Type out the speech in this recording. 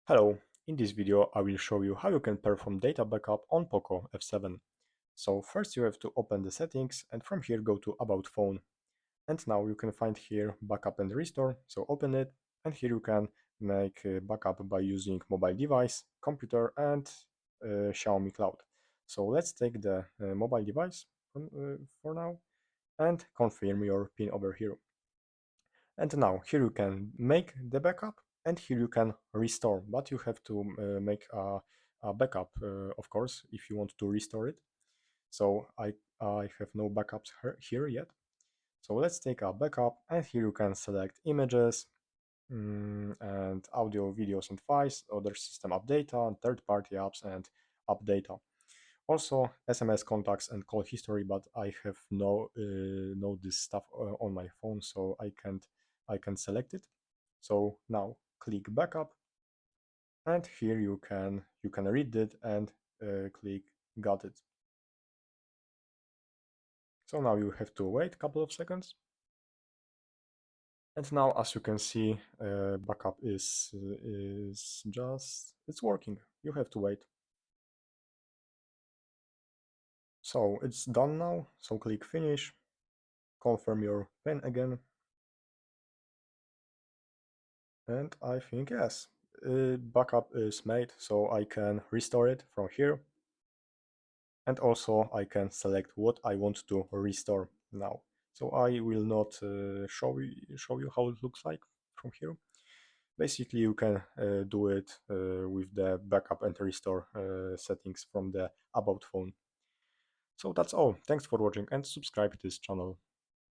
Hello, in this video I will show you how you can perform data backup on POCO F7. So first you have to open the settings and from here go to About Phone. And now you can find here Backup and Restore, so open it and here you can make a backup by using mobile device, computer and Xiaomi Cloud. So let's take the mobile device for now and confirm your PIN over here. And now here you can make the backup and here you can restore, but you have to make a backup, of course, if you want to restore it. So I have no backups here yet. So let's take a backup and here you can select images and audio, videos and files, other system app data, third-party apps and app data. Also SMS contacts and call history, but I have no this stuff on my phone, so I can select it. So now click backup, and here you can read it and click got it. So now you have to wait a couple of seconds. And now, as you can see, backup is just it's working. You have to wait. So it's done now. So click finish, confirm your PIN again, and I think yes, backup is made, so I can restore it from here. And also I can select what I want to restore now. So I will not show you how it looks like from here. Basically, you can do it with the backup and restore settings from the About phone. So that's all. Thanks for watching and subscribe to this channel.